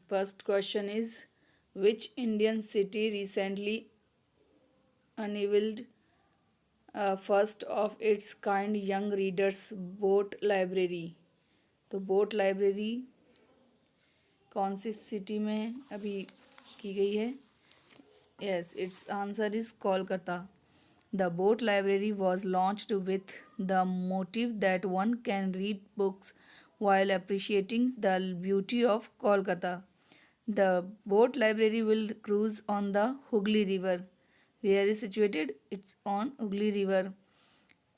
First question is, which Indian city recently unveiled a first of its kind young readers boat library? तो boat library कौन सी city में अभी की गई है? Yes, its answer is Kolkata. The boat library was launched with the motive that one can read books while appreciating the beauty of Kolkata. The boat library will cruise on the Hooghly River. Where is situated? It's on Hooghly River.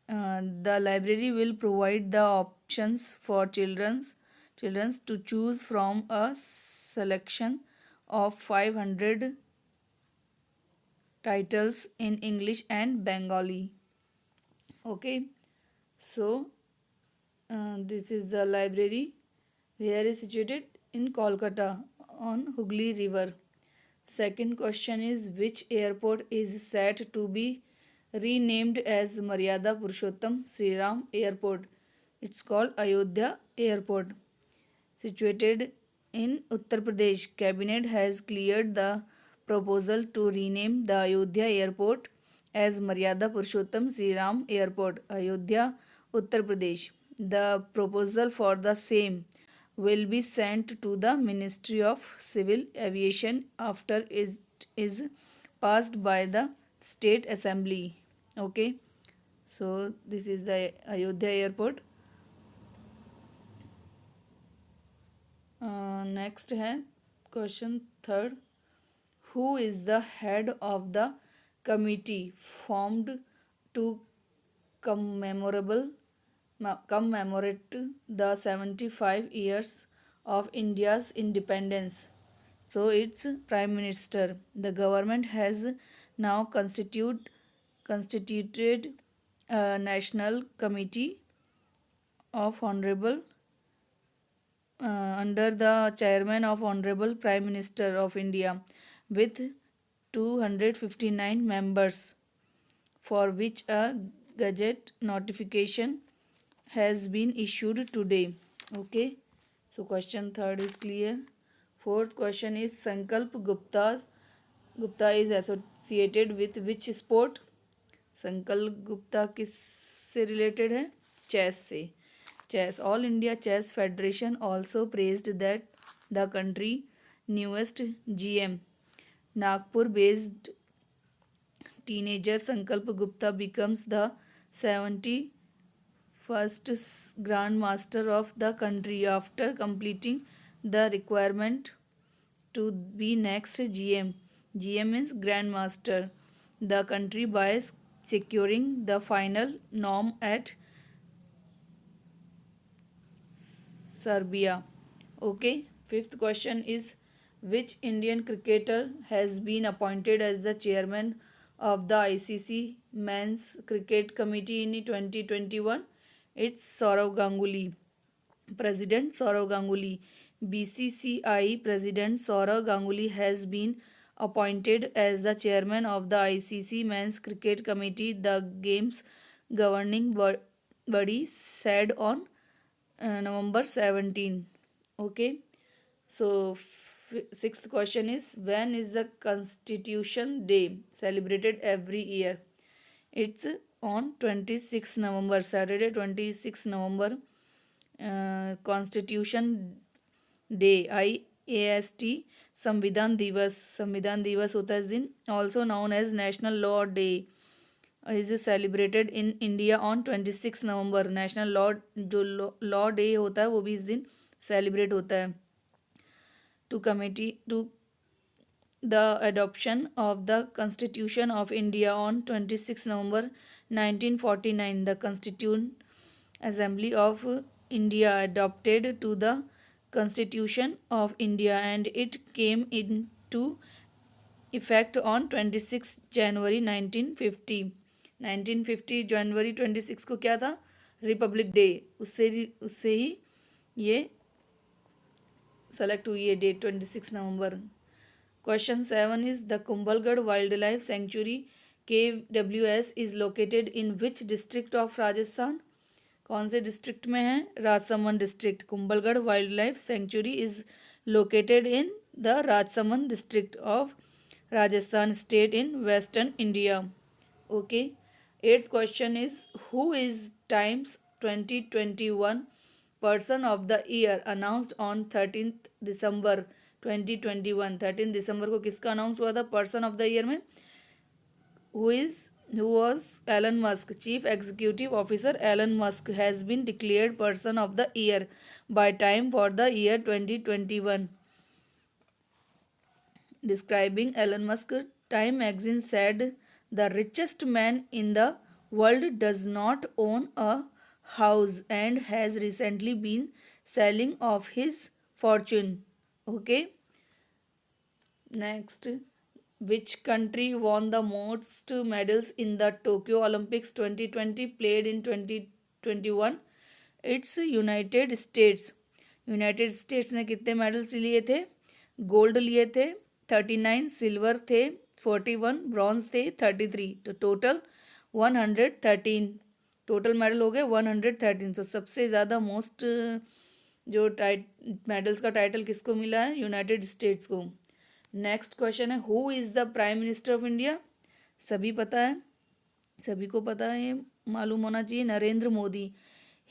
The library will provide the options for children's to choose from a selection of 500 titles in English and Bengali. Okay, so this is the library where is situated in Kolkata on Hooghly River. Second question is, which airport is set to be renamed as Maryada Purushottam Sri Ram Airport? It's called Ayodhya Airport. Situated in Uttar Pradesh, Cabinet has cleared the proposal to rename the Ayodhya Airport as Maryada Purushottam Sri Ram Airport, Ayodhya, Uttar Pradesh. The proposal for the same will be sent to the Ministry of Civil Aviation after it is passed by the State Assembly. Okay, so this is the Ayodhya Airport. Next है question third, who is the head of the committee formed to commemorable commemorate the 75 years of India's independence? So it's Prime Minister. The government has now constituted a national committee of honorable under the chairman of Honorable Prime Minister of India with 259 members, for which a gazette notification has been issued today. Okay, so question third is clear. Fourth question is, Sankalp Gupta is associated with which sport? संकल्प गुप्ता किससे related है? Chess से. Chess. All India Chess Federation also praised that the country newest GM, Nagpur based teenager Sankalp Gupta becomes the 71st Grandmaster of the country after completing the requirement to be next GM. GM means Grandmaster. The country by securing the final norm at Serbia. Okay, fifth question is, which Indian cricketer has been appointed as the chairman of the ICC Men's Cricket Committee in 2021? It's Saurav Ganguly. President Saurav Ganguly. BCCI President Saurav Ganguly has been appointed as the chairman of the ICC Men's Cricket Committee, the game's governing body, said on November 17. Okay, so sixth question is, when is the Constitution Day celebrated every year? It's on 26 November, Saturday 26 November. Constitution Day, IAST, संविधान दिवस होता है इस दिन. Also known as national law day is celebrated in India on 26 November. National law जो law day होता है वो भी इस दिन सेलिब्रेट होता है. To committee to the adoption of the constitution of India on 26 November 1949, the constituent assembly of India adopted to the Constitution of India and it came into effect on 26 January 1950. 1950 जनवरी 26 को क्या था? Republic day. उससे ही ये select हुई है date 26 नवंबर. Question 7 is, the Kumbhalgarh wild life sanctuary KWS is located in which district of Rajasthan? कौन से डिस्ट्रिक्ट में है? Rajsamand district. Kumbhalgarh wild life sanctuary is located in the Rajsamand district of Rajasthan state in western India. Okay. Eighth question is, who is Times 2021 person of the year announced on 13th December 2021? 13 दिसंबर को किसका announce हुआ था person of the year में? who was Elon Musk. Chief Executive Officer Elon Musk has been declared Person of the Year by Time for the year 2021. Describing Elon Musk, Time magazine said the richest man in the world does not own a house and has recently been selling off his fortune. Okay. Next, which country won the most medals in the Tokyo Olympics 2020 played in 2021? It's United states. United states ने कितने medals लिए थे? Gold लिए थे 39, silver थे 41, bronze थे 33, तो total 113. Total medal हो गए 113. तो सबसे ज़्यादा मोस्ट जो मेडल्स का टाइटल किसको मिला है? यूनाइटेड स्टेट्स को. नेक्स्ट क्वेश्चन है, who is the prime minister of India? सभी पता है, सभी को पता है, मालूम होना चाहिए, Narendra Modi.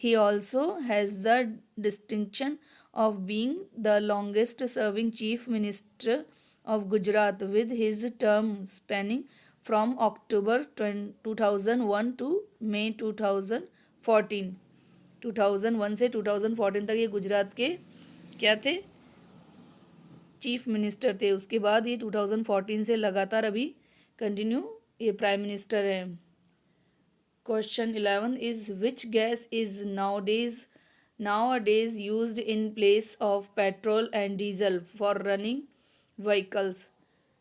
He also has the distinction of being the longest serving chief minister of Gujarat with his term spanning from October 2001 to May 2014. 2001 से 2014 तक ये गुजरात के क्या थे? चीफ मिनिस्टर थे. उसके बाद ये 2014 से लगातार अभी कंटिन्यू ये प्राइम मिनिस्टर है. Question 11 is which gas is nowadays used in place of petrol and diesel for running vehicles?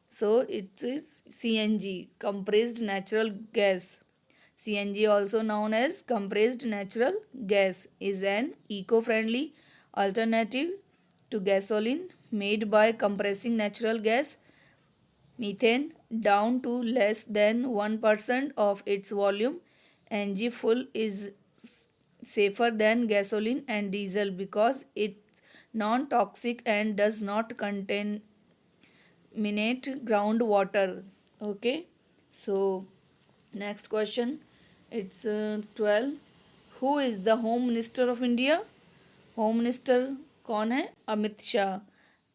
So it is CNG, compressed natural gas. CNG, also known as compressed natural gas, is an eco-friendly alternative to gasoline made by compressing natural gas methane down to less than 1% of its volume. NG fuel is safer than gasoline and diesel because it's non-toxic and does not contaminate groundwater. Okay, so next question, it's 12. Who is the Home Minister of India? Home minister कौन है? Amit Shah.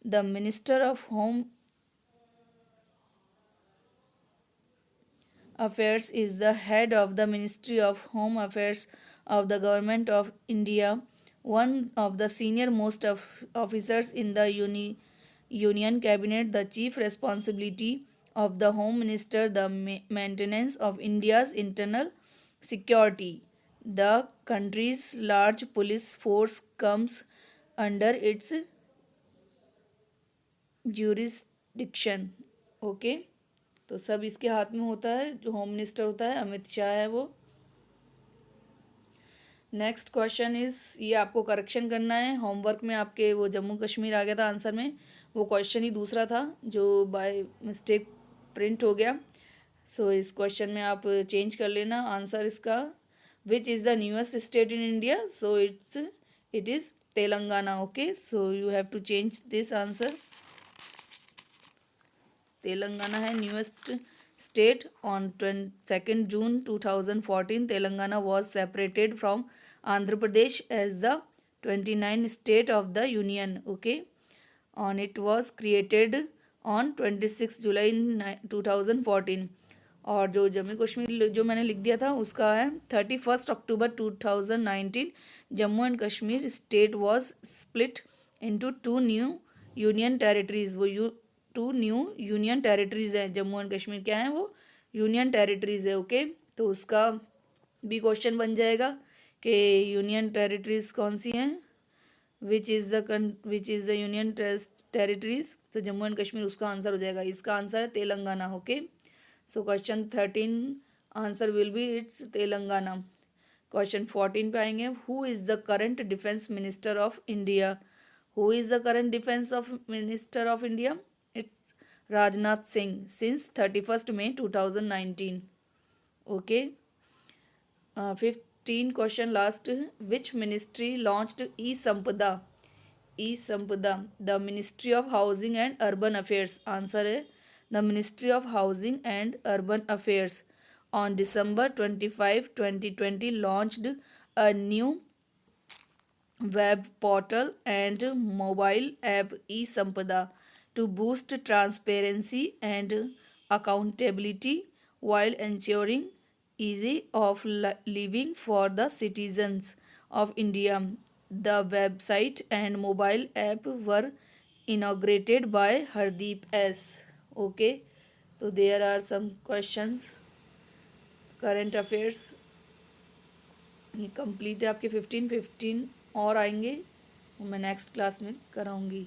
The minister of home Affairs is the head of the Ministry of Home Affairs of the Government of India, one of the senior most officers in the Union Cabinet. The chief responsibility of the Home Minister the maintenance of India's internal security. The country's large police force comes under its jurisdiction. Okay. तो सब इसके हाथ में होता है. जो home minister होता है अमित शाह है वो. नेक्स्ट क्वेश्चन इज, ये आपको करेक्शन करना है. होमवर्क में आपके वो जम्मू कश्मीर आ गया था आंसर में, वो क्वेश्चन ही दूसरा था जो बाय मिस्टेक प्रिंट हो गया. सो इस क्वेश्चन में आप चेंज कर लेना आंसर इसका. Which is the newest state in India? So it is Telangana. Okay, so you have to change this answer. Telangana है newest state. On 2 June 2014 Telangana was separated from Andhra Pradesh as the 29 state of the union. Okay, on it was created on 26 July 2014. और जो जम्मू कश्मीर जो मैंने लिख दिया था उसका है 31 अक्टूबर 2019. Jammu and Kashmir state was split into 2 new union territories. वो 2 न्यू यूनियन टेरिटरीज है. जम्मू एंड कश्मीर क्या है? वो यूनियन टेरिटरीज है. ओके, तो उसका भी क्वेश्चन बन जाएगा कि यूनियन टेरिटरीज कौन सी हैं, विच इज़ द यूनियन टेरिटरीज. तो जम्मू एंड कश्मीर उसका आंसर हो जाएगा. इसका आंसर है Telangana. Okay, so question 13 answer will be it's Telangana. Question 14 पे आएंगे. Who is the current defence minister of India? Who is the current defence minister of India? It's Rajnath Singh since 31st May 2019. Okay. 15 question last. Which ministry launched e-Sampada? e-Sampada. The Ministry of Housing and Urban Affairs. Answer है the Ministry of Housing and Urban Affairs on December 25, 2020 launched a new web portal and mobile app e-Sampada to boost transparency and accountability while ensuring easy of living for the citizens of India. The website and mobile app were inaugurated by Hardeep S. Okay, so there are some questions, current affairs. ये complete है आपके 15 और आएंगे, वो मैं next class में कराऊंगी.